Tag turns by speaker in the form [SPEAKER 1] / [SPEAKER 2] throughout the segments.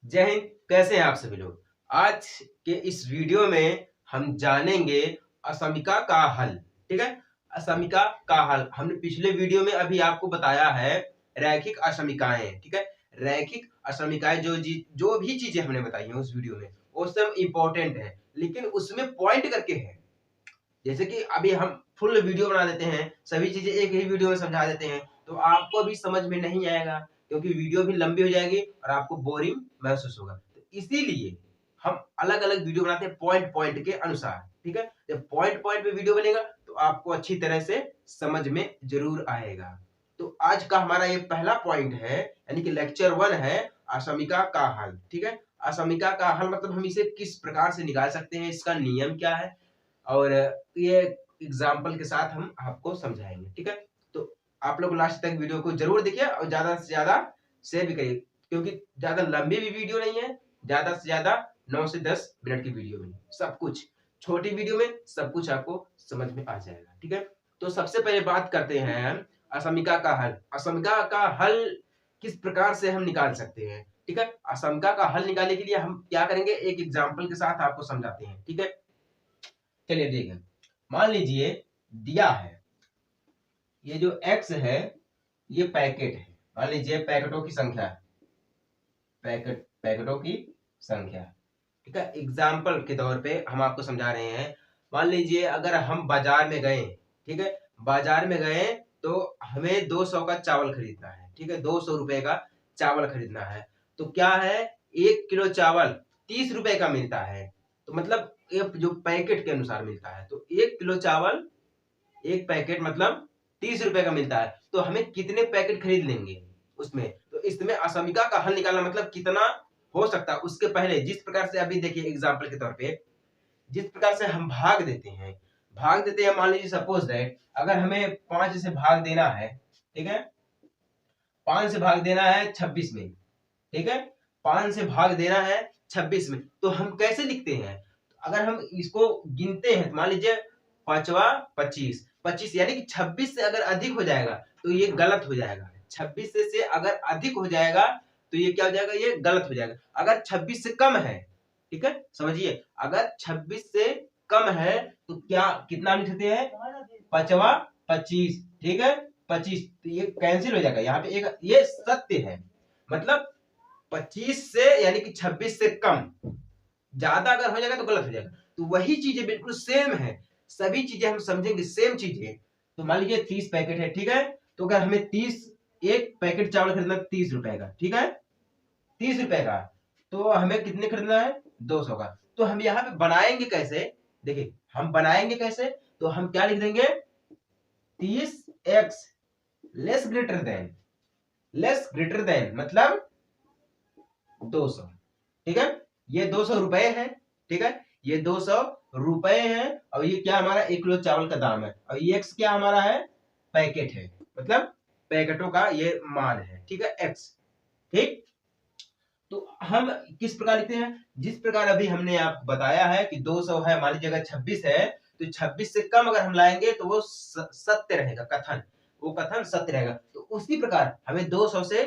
[SPEAKER 1] जय हिंद। कैसे हैं आप सभी लोग। आज के इस वीडियो में हम जानेंगे असमिका का हल। ठीक है, असमिका का हल हमने पिछले वीडियो में अभी आपको बताया है। रैखिक असमिकाएं, ठीक है, रैखिक असमिकाएं जो भी चीजें हमने बताई हैं उस वीडियो में वो सब इंपॉर्टेंट है, लेकिन उसमें पॉइंट करके है। जैसे कि अभी हम फुल वीडियो बना देते हैं, सभी चीजें एक ही वीडियो में समझा देते हैं, तो आपको भी समझ में नहीं आएगा, क्योंकि वीडियो भी लंबी हो जाएगी और आपको बोरिंग महसूस होगा। तो इसीलिए हम अलग अलग वीडियो बनाते हैं पॉइंट पॉइंट के अनुसार। ठीक है, जब पॉइंट पॉइंट पे वीडियो बनेगा तो आपको अच्छी तरह से समझ में जरूर आएगा। तो आज का हमारा ये पहला पॉइंट है, यानी कि लेक्चर 1 है असमिका का हल। ठीक है, असमिका का हल मतलब हम इसे किस प्रकार से निकाल सकते हैं, इसका नियम क्या है, और ये एग्जाम्पल के साथ हम आपको समझाएंगे। ठीक है, तो आप लोग लास्ट तक वीडियो को जरूर देखिए और ज्यादा से ज्यादा शेयर भी करिए, क्योंकि ज्यादा लंबी भी वीडियो नहीं है, ज्यादा से ज्यादा 9 से 10 मिनट की वीडियो में सब कुछ, छोटी वीडियो में सब कुछ आपको समझ में आ जाएगा। ठीक है, तो सबसे पहले बात करते हैं असमिका का हल। असमिका का हल किस प्रकार से हम निकाल सकते हैं। ठीक है, असमिका का हल निकालने के लिए हम क्या करेंगे, एक एग्जाम्पल के साथ आपको समझाते हैं। ठीक है, चलिए ठीक है, मान लीजिए दिया है ये जो x है ये पैकेट है, मान लीजिए पैकेटों की संख्या है, पैकेटों की संख्या। ठीक है, एग्जाम्पल के तौर पे हम आपको समझा रहे हैं। मान लीजिए अगर हम बाजार में गए, ठीक है, बाजार में गए तो हमें 200 का चावल खरीदना है। ठीक है, 200 रुपए का चावल खरीदना है, तो क्या है, 1 किलो चावल 30 रुपए का मिलता है। तो मतलब ये जो पैकेट के अनुसार मिलता है, तो 1 किलो चावल एक पैकेट मतलब 30 रुपए का मिलता है, तो हमें कितने पैकेट खरीद लेंगे उसमें। तो इसमें असमिका का हल निकालना मतलब कितना हो सकता है। उसके पहले जिस प्रकार से अभी देखिए एग्जाम्पल के तौर पे, जिस प्रकार से हम भाग देते हैं, मान लीजिए सपोज दैट अगर हमें 5 से भाग देना है, ठीक है, 5 से भाग देना है 26 में। ठीक है, 5 से भाग देना है 26 में, तो हम कैसे लिखते हैं, अगर हम इसको गिनते हैं तो मान लीजिए 5वां 25, 25 यानी कि 26 से अगर अधिक हो जाएगा तो ये गलत हो जाएगा। 26 से अगर अधिक हो जाएगा तो ये क्या हो जाएगा, ये गलत हो जाएगा। अगर 26 से कम है, ठीक है, समझिए, अगर 26 से कम है तो क्या कितना लिख सकते हैं, 5वां 25। ठीक है, 25, तो ये कैंसिल हो जाएगा, यहाँ पे एक ये सत्य है, मतलब 25 से यानी कि 26 से कम, ज्यादा अगर हो जाएगा तो गलत हो जाएगा। तो वही चीजें बिल्कुल सेम है, सभी चीजें हम समझेंगे सेम चीजें। तो मान लीजिए 30 पैकेट है, ठीक है, तो अगर हमें 30 एक पैकेट चावल खरीदना 30 रुपए का, ठीक है, 30 रुपए का, तो हमें कितने खरीदना है, 200 का। तो हम यहाँ पे बनाएंगे कैसे, देखिए हम बनाएंगे कैसे, तो हम क्या लिख देंगे, 30x लेस ग्रेटर देन मतलब 200। ठीक है, ये 200 रुपए है। ठीक है, ये 200 रुपए है, और ये क्या हमारा 1 किलो चावल का दाम है, और ये x क्या हमारा है, पैकेट है, मतलब पैकेटों का ये मान है। ठीक है, x। ठीक, तो हम किस प्रकार लिखते हैं, जिस प्रकार अभी हमने आपको बताया है कि 200 है, मान लीजिए अगर 26 है तो 26 से कम अगर हम लाएंगे तो वो सत्य रहेगा, कथन, वो कथन सत्य रहेगा। तो उसी प्रकार हमें 200 से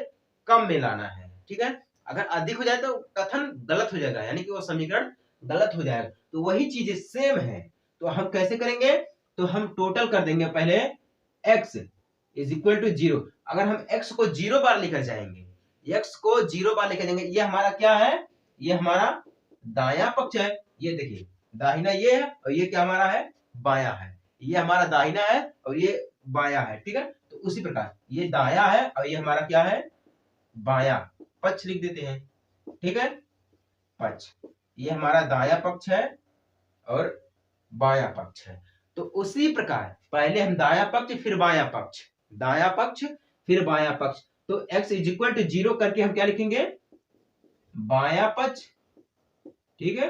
[SPEAKER 1] कम में लाना है। ठीक है, अगर अधिक हो जाए तो कथन गलत हो जाएगा, यानी कि वो समीकरण गलत हो जाएगा। तो वही चीजें सेम है, तो हम कैसे करेंगे, तो हम टोटल कर देंगे पहले x इज इक्वल टू 0। अगर हम x को 0 बार लेकर जाएंगे, x को 0 बार लेकर जाएंगे, ये हमारा क्या है, ये हमारा दाया पक्ष है। ये देखिए दाहिना ये है, और ये क्या हमारा है, बाया है। ये हमारा दाहिना है और ये बाया है। ठीक है, तो उसी प्रकार ये दाया है और ये हमारा क्या है, बाया पक्ष लिख देते हैं। ठीक है, पक्ष, ये हमारा दाया पक्ष है और बाया पक्ष है। तो उसी प्रकार पहले हम दाया पक्ष फिर बाया पक्ष, दाया पक्ष फिर बाया पक्ष। तो x इज इक्वल टू 0 करके हम क्या लिखेंगे, बाया पक्ष। ठीक है,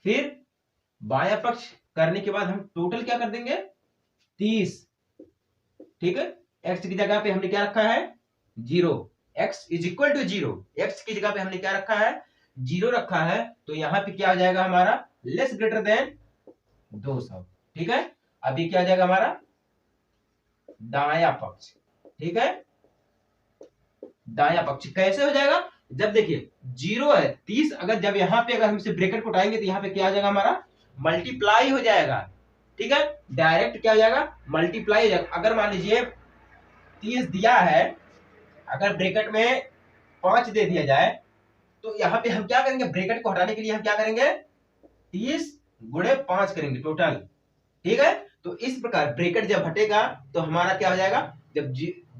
[SPEAKER 1] फिर बाया पक्ष करने के बाद हम टोटल क्या कर देंगे, 30। ठीक है, x की जगह पे हमने क्या रखा है, 0, x is equal to 0, x की जगह पे हमने क्या रखा है, 0 रखा है। तो यहाँ पे क्या आ जाएगा हमारा, लेस ग्रेटर देन 200। ठीक है, अभी क्या आ जाएगा हमारा दाया पक्ष। ठीक है, दाया पक्ष कैसे हो जाएगा, जब देखिए 0 है 30, अगर जब यहाँ पे अगर हम इसे ब्रैकेट को उठाएंगे तो यहाँ पे क्या आ जाएगा हमारा मल्टीप्लाई हो जाएगा, ठीक है, डायरेक्ट क्या हो जाएगा मल्टीप्लाई हो जाएगा। अगर मान लीजिए 30 दिया है, अगर ब्रैकेट में 5 दे दिया जाए तो यहाँ पे हम क्या करेंगे, ब्रैकेट को हटाने के लिए हम क्या करेंगे 30 गुणे 5 करेंगे टोटल, ठीक है। तो इस प्रकार ब्रैकेट जब हटेगा तो हमारा क्या हो जाएगा, जब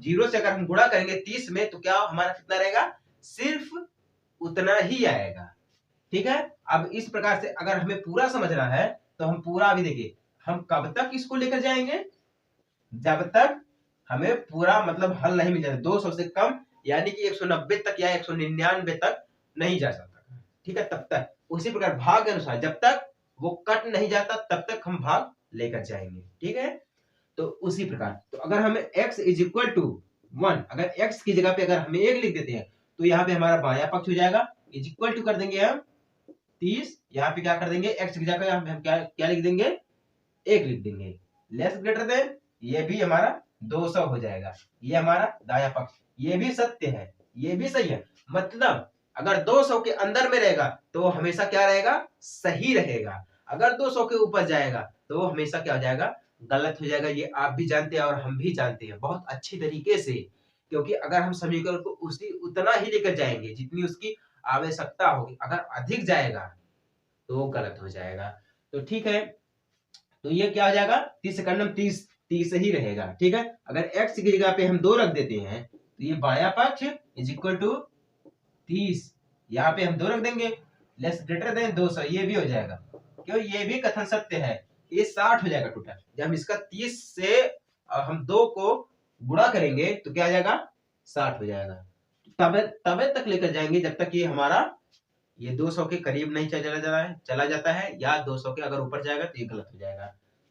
[SPEAKER 1] 0 से अगर हम गुणा करेंगे 30 में तो क्या हमारा कितना रहेगा, सिर्फ उतना ही आएगा, ठीक है। अब इस प्रकार से अगर हमें पूरा समझना है तो हम पूरा अभी देखिए हम कब तक इसको लेकर जाएंगे, जब तक हमें पूरा मतलब हल नहीं मिल जाता, 200 से कम यानी कि 190 तक या 199 तक नहीं जा सकता, ठीक है, तब तक। उसी प्रकार भाग के अनुसार जब तक वो कट नहीं जाता तब तक हम भाग लेकर जाएंगे, ठीक है। तो उसी प्रकार तो अगर हमें x इज इक्वल टू 1, अगर x की जगह पे अगर हमें 1 लिख देते हैं तो यहाँ पे हमारा बायां पक्ष हो जाएगा, इज इक्वल टू कर देंगे हम 30, यहाँ पे क्या कर देंगे x की जगह पे हम क्या लिख देंगे 1 लिख देंगे, लेस ग्रेटर देन ये भी हमारा 200 हो जाएगा, ये हमारा दाया पक्ष, ये भी सत्य है, ये भी सही है। मतलब अगर 200 के अंदर में रहेगा तो हमेशा क्या रहेगा, सही रहेगा। अगर 200 के ऊपर जाएगा तो हमेशा क्या हो जाएगा, गलत हो जाएगा। ये आप भी जानते हैं और हम भी जानते हैं बहुत अच्छी तरीके से, क्योंकि अगर हम समीकरण को उसी उतना ही लेकर जाएंगे जितनी उसकी आवश्यकता होगी, अगर अधिक जाएगा तो गलत हो जाएगा। तो ठीक है, तो ये क्या हो जाएगा 30 सेकंड में 30 30 ही रहेगा, ठीक है। अगर x की जगह पे हम 2 रख देते हैं तो ये बायां पक्ष इज इक्वल टू 30, यहाँ पे हम 2 रख देंगे, लेस ग्रेटर देन 200, ये भी हो जाएगा, क्यों ये भी कथन सत्य है, ये 60 हो जाएगा टोटल। जब हम इसका 30 से हम 2 को गुणा करेंगे तो क्या आ जाएगा 60 हो जाएगा। तब तक लेकर जाएंगे जब तक ये हमारा ये 200 के करीब नहीं चला जाता है या 200 के अगर ऊपर जाएगा तो ये गलत हो जाएगा।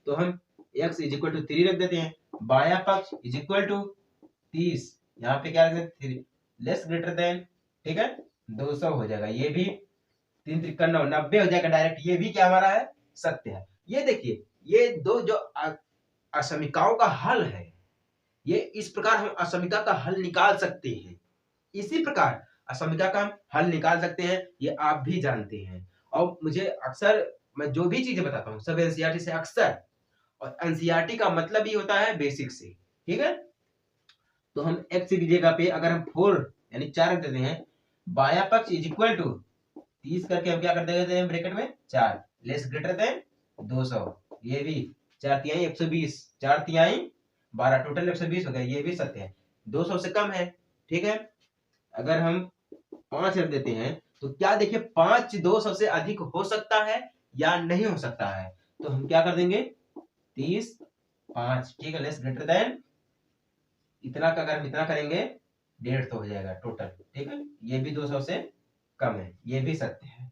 [SPEAKER 1] तो हम x इज इक्वल टू 3 रख देते हैं, बायां पक्ष इज इक्वल टू 30, यहाँ पे क्या रख देते 3 लेस ग्रेटर देन, ठीक है, 200 हो जाएगा, ये भी 3 त्रिक 9 90 हो जाएगा डायरेक्ट, ये भी क्या हमारा है सत्य है। ये देखिए ये दो जो असमीकाओं का हल है, ये इस प्रकार हम असमीका का हल निकाल सकते हैं, इसी प्रकार असमीका का हम हल निकाल सकते हैं, ये आप भी जानते हैं। और मुझे अक्सर मैं जो भी चीजें बताता हूँ सब एनसीईआरटी से अक्सर, और एनसीईआरटी का मतलब ही होता है बेसिक से, ठीक है। तो हम x की जगह पे अगर हम 4 यानी 4 रख देते हैं, बायां पक्ष इज इक्वल टू 30 करके हम क्या कर देते हैं ब्रैकेट में 4 लेस ग्रेटर देन 200, ये भी 4 तिहाई 120, 4 तिहाई 12 टोटल 120 हो गया, ये भी सत्य है, 200 से कम है, ठीक है। अगर हम 5 रख देते हैं तो क्या देखिए 5 200 से अधिक हो सकता है या नहीं हो सकता है, तो हम क्या कर देंगे 30 5, ठीक है, लेस ग्रेटर देन इतना का अगर हम इतना करेंगे 150 हो जाएगा टोटल, ठीक है, ये भी 200 से कम है, ये भी सत्य है।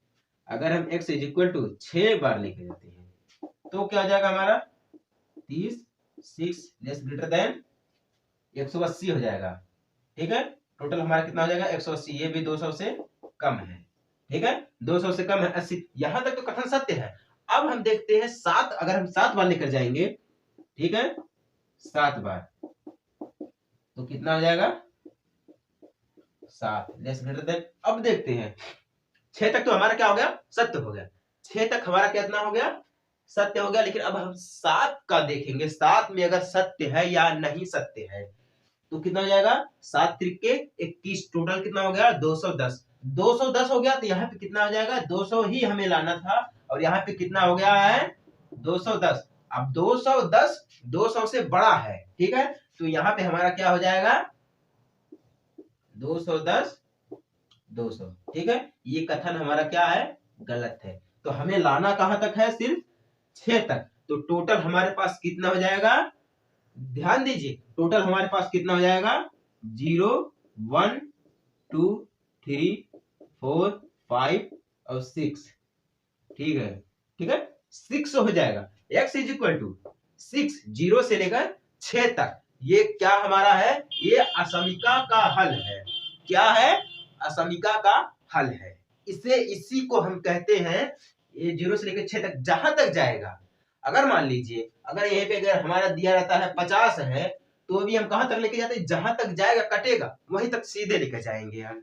[SPEAKER 1] अगर हम x इज इक्वल टू 6 बार लेके जाते हैं तो क्या हो जाएगा हमारा 30 6 लेस ग्रेटर देन 180 हो जाएगा, ठीक है, टोटल हमारा कितना हो जाएगा 180, ये भी 200 से कम है, ठीक है, 200 से कम है 80, यहां तक तो कथन सत्य है। अब हम देखते हैं 7, अगर हम 7 बार लेकर जाएंगे, ठीक है, 7 बार तो कितना हो जाएगा 7 लेस ग्रेटर देन, अब देखते हैं 6 तक तो हमारा क्या हो गया सत्य हो गया, 6 तक हमारा कितना हो गया सत्य हो गया, लेकिन अब हम 7 का देखेंगे, 7 में अगर सत्य है या नहीं सत्य है तो कितना हो जाएगा 7 त्रिके 21, टोटल कितना हो गया 210, 210 हो गया तो यहाँ पे कितना हो जाएगा 200 ही हमें लाना था, और यहाँ पे कितना हो गया है 210। अब 210 200 से बड़ा है, ठीक है, तो यहाँ पे हमारा क्या हो जाएगा 210 200, ठीक है, ये कथन हमारा क्या है गलत है। तो हमें लाना कहां तक है सिर्फ 6 तक, तो टोटल हमारे पास कितना हो जाएगा, ध्यान दीजिए टोटल हमारे पास कितना हो जाएगा 0 1 2 3 4 5 और 6, ठीक है, ठीक है 6 हो जाएगा, x इज इक्वल टू 6 0 से लेकर 6 तक, ये क्या हमारा है, ये असमीका का हल है, क्या है असमीका का हल है, इसी को हम कहते हैं, ये 0 से लेकर 6 तक जहां तक जाएगा। अगर मान लीजिए अगर यहीं पे अगर हमारा दिया रहता है 50 है तो भी हम कहां तक लेके जाते हैं, जहां तक जाएगा कटेगा वहीं तक सीधे लेकर जाएंगे हम,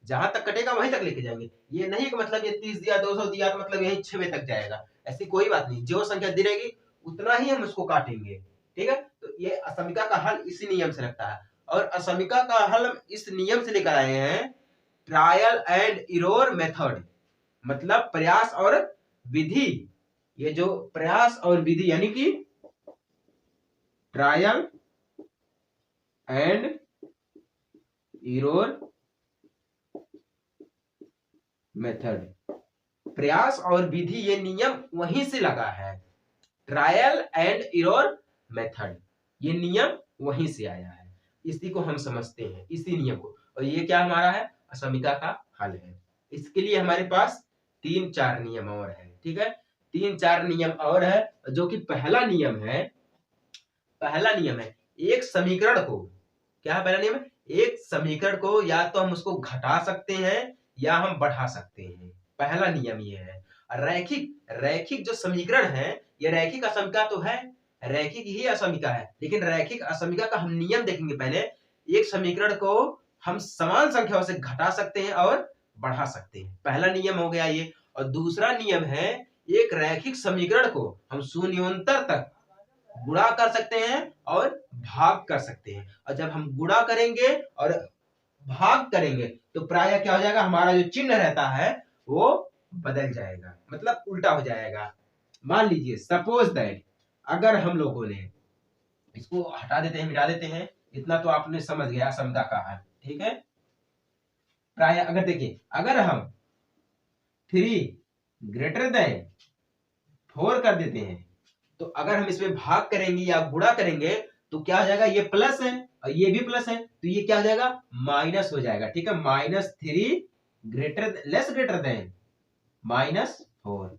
[SPEAKER 1] जहां तक कटेगा वहीं तक लेके जाएंगे। ये नहीं कि मतलब ये 30 दिया 200 दिया तो मतलब यही 6 तक जाएगा, ऐसी कोई बात नहीं। जो संख्या दी रहेगी उतना ही हम उसको काटेंगे, ठीक है। तो ये असमिका का हल इसी नियम से लगता है। और असमिका का हल हम इस नियम से लेकर आए हैं, ट्रायल एंड एरर मेथड, मतलब प्रयास और विधि। ये जो प्रयास और विधि यानी कि ट्रायल एंड एरर मेथड, प्रयास और विधि, ये नियम वहीं से लगा है। ट्रायल एंड एरर मेथड, ये नियम वहीं से आया है, इसी को हम समझते हैं, इसी नियम को। और ये क्या हमारा है, असमिका का हल है। इसके लिए हमारे पास 3-4 नियम और है, ठीक है। 3-4 नियम और है, जो कि पहला नियम है एक समीकरण को, क्या है पहला नियम है, एक समीकरण को या तो हम उसको घटा सकते हैं या हम बढ़ा सकते हैं। पहला नियम ये है। रैखिक जो समीकरण है, ये रैखिक असमिका तो है, रैखिक ही असमिका है, लेकिन रैखिक असमिका का हम नियम देखेंगे पहले। एक समीकरण को हम समान संख्याओं से घटा सकते हैं और बढ़ा सकते हैं, पहला नियम हो गया ये। और दूसरा नियम है, एक रैखिक समीकरण को हम शून्योत्तर तक गुणा कर सकते हैं और भाग कर सकते हैं। और जब हम गुणा करेंगे और भाग करेंगे तो प्रायः क्या हो जाएगा, हमारा जो चिन्ह रहता है वो बदल जाएगा, मतलब उल्टा हो जाएगा। मान लीजिए सपोज दैट, अगर हम लोगों ने इसको हटा देते हैं, मिटा देते हैं, इतना तो आपने समझ गया असमिका का हल, ठीक है। प्रायः अगर देखिए, अगर हम 3 ग्रेटर देन 4 कर देते हैं, तो अगर हम इसमें भाग करेंगे या गुणा करेंगे तो क्या हो जाएगा, ये प्लस है और ये भी प्लस है, तो ये क्या हो जाएगा, माइनस हो जाएगा, ठीक है। -3 लेस ग्रेटर देन -4,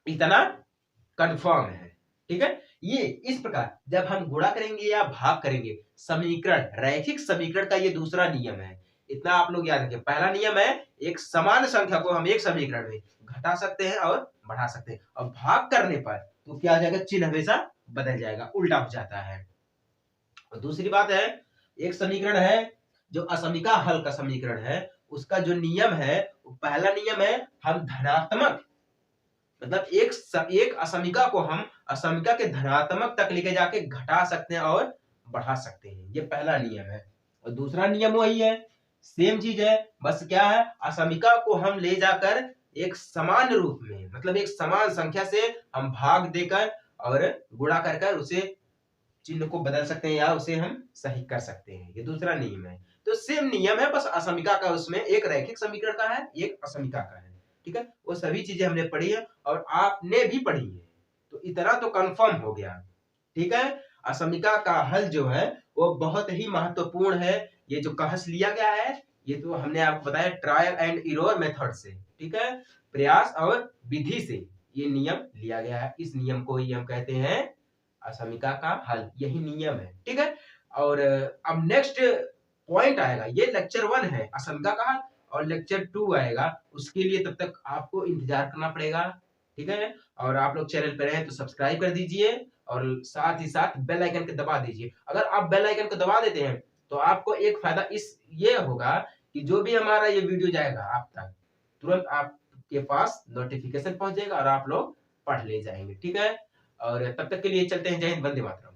[SPEAKER 1] इतना कंफर्म है, ठीक है। ये इस प्रकार जब हम गुणा करेंगे या भाग करेंगे, समीकरण, रैखिक समीकरण का ये दूसरा नियम है। इतना आप लोग याद रखें। पहला नियम है, एक समान संख्या को हम एक समीकरण में घटा सकते हैं और बढ़ा सकते हैं, और भाग करने पर तो क्या हो जाएगा, चिन्ह हमेशा बदल जाएगा, उल्टा हो जाता है। और दूसरी बात है, एक समीकरण है जो असमिका हल का समीकरण है, उसका जो नियम है, पहला नियम है, हम धनात्मक, मतलब एक असमिका को हम असमिका के धनात्मक तक लेके जाके घटा सकते हैं और बढ़ा सकते हैं, ये पहला नियम है। और दूसरा नियम वही है, सेम चीज है, बस क्या है, असमिका को हम ले जाकर एक समान रूप में, मतलब एक समान संख्या से हम भाग देकर और गुणा कर कर उसे चिन्ह को बदल सकते हैं या उसे हम सही कर सकते हैं, ये दूसरा नियम है। तो सेम नियम है, बस असमिका का उसमें एक रैखिक समीकरण का है, एक असमिका का है, ठीक है। वो सभी चीजें हमने पढ़ी है और आपने भी पढ़ी है, तो इतना तो कंफर्म हो गया, ठीक है। असमिका का हल जो है वो बहुत ही महत्वपूर्ण है। ये जो कहस लिया गया है, ये तो हमने आपको बताया ट्रायल एंड एरर मेथड से, ठीक है, प्रयास और विधि से ये नियम लिया गया है। इस नियम को ही हम कहते हैं असमिका का हल, यही नियम है, ठीक है। और अब नेक्स्ट पॉइंट आएगा, ये लेक्चर 1 है असमिका का हल, और लेक्चर 2 आएगा, उसके लिए तब तक आपको इंतजार करना पड़ेगा, ठीक है। और आप लोग चैनल पर रहे तो सब्सक्राइब कर दीजिए और साथ ही साथ बेल आइकन को दबा दीजिए। अगर आप बेल आइकन को दबा देते हैं तो आपको एक फायदा इस ये होगा कि जो भी हमारा ये वीडियो जाएगा आप तक, तुरंत आपके पास नोटिफिकेशन पहुंच जाएगा और आप लोग पढ़ ले जाएंगे, ठीक है। और तब तक के लिए चलते हैं, जय हिंद, वंदे मातरम।